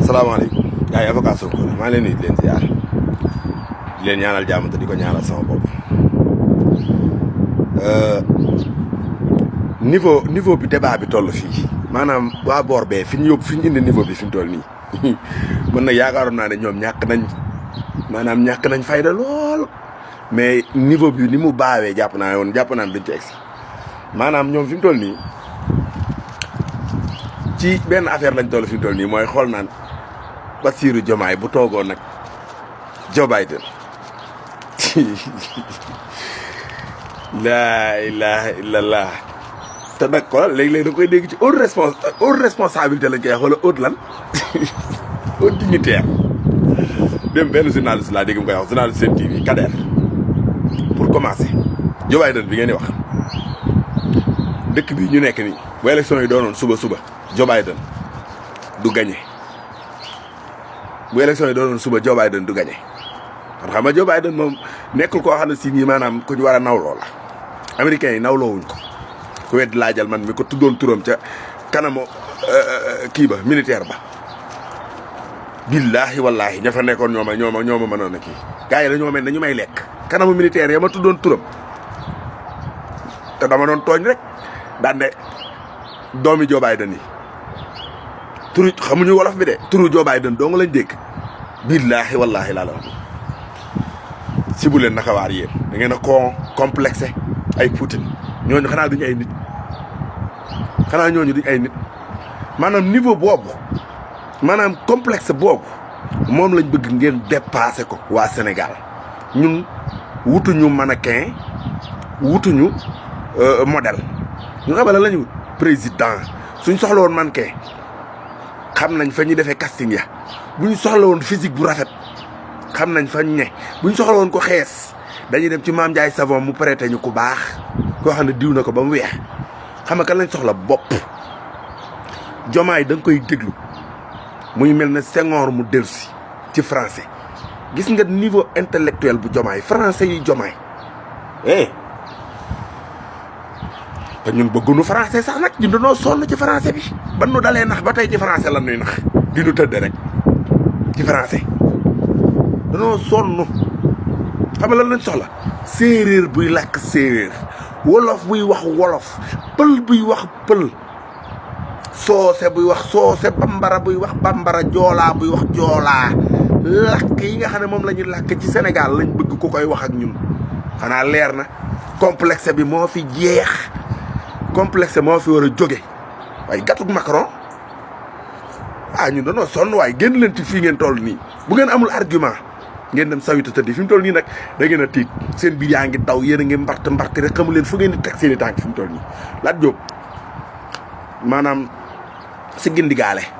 salaamaaleykum gars yi avocat Sonko maa ngi leen di leen ziar di leen ñaanal jàmm te di ko ñaanal sama bopp. niveau bi débat bi toll fii maanaam waa boor bee fi ñu indi niveau bi fi mu toll nii mën nag yaakaaroon naa ne ñoom ñàkk nañ fayda lool mais niveau bi ni mu baawee jàpp naa ne dañ ci egsi maanaam ñoom fi mu toll nii ci benn affaire lañ toll fi mu toll nii mooy xool naan Bassirou Diomaye bu toogoon nag Joe Biden laa ilaha illallah te nag ko léegi-léegi da koy dégg ci haute responsabilité lañ koy wax wala haute lan haute dignitaire dem benn journaliste laa dégg mu koy wax journaliste Sen TV kader pour commencer Joe Biden bi ngeen di wax dëkk bi ñu nekk nii bu élection yi doonoon suba Joe Biden du gagné bu élection yi doonoon suba Joe Biden du gagné kon xam nga Joe Biden moom nekkul koo xam ne si nii maanaam ku ñu war a nawloo la américains yi nawloowuñ ko ku wedd laajal man mi ko tuddoon turam ca kanamu kii ba militaire ba billaahi wallaahi ña fa nekkoon ñooma mënoon a kii gars yi dañoo mel ne ñu may lekk kanamu militaire ya ma tuddoon turam te dama doon tooñ rek daan ne doomi Joe Biden yi turu xamuñu wolof bi de turu Joe Biden doo nga lañ dégg billaahi wallaahi laa la wax si bu leen nakawaar yéen da ngeen a complexé ay Poutine ñooñu xanaa duñu ay nit maanaam niveau boobu maanaam complexe boobu moom lañ bëgg ngeen dépassé ko waa Sénégal ñun wutuñu mannequin wutuñu modèle ñu xamala la ñu wut président suñ soxla woon mannequin xam nañ fa ñuy defee casting ya bu ñu soxla woon physique bu rafet xam nañ fa ñu ne bu ñu soxla woon ko xees dañuy dem ci Maam Ndiaye Savon mu prêté ñu ku baax koo xam ne diw na ko ba mu weex xam nga kan lañ soxla bopp. Diomaye da nga koy déglu muy mel ne Senghor mu dellusi ci français gis nga niveau intellectuel bu Diomaye français yi Diomaye te ñun bëgguñu français sax nag ñun dañoo sonn ci français bi ban nu dalee nax ba tey ci français lan nuy nax di nu tëdd rek ci français dañoo sonn xam nga lan lañ soxla séeréer buy làkk séeréer wolof buy wax wolof pël buy wax pël soose buy wax soose bambara buy wax bambara joolaa buy wax joolaa làkk yi nga xam ne moom la ñuy làkk ci Sénégal lañ bëgg ku koy wax ak ñun xanaa leer na complexe bi moo fi jeex complexe moo fi war a jóge waaye gàttug Macron ñun dañoo sonn waaye génn leen ci fii ngeen toll nii bu ngeen amul argument ngeen dem sawitu tëddi fi mu toll nii nag da ngeen a tiit seen biir yaa ngi daw yéen a ngi mbart rek xamu leen fu ngeen di teg seen i tànk fi mu toll nii Lat Diop maanaam si gindigaale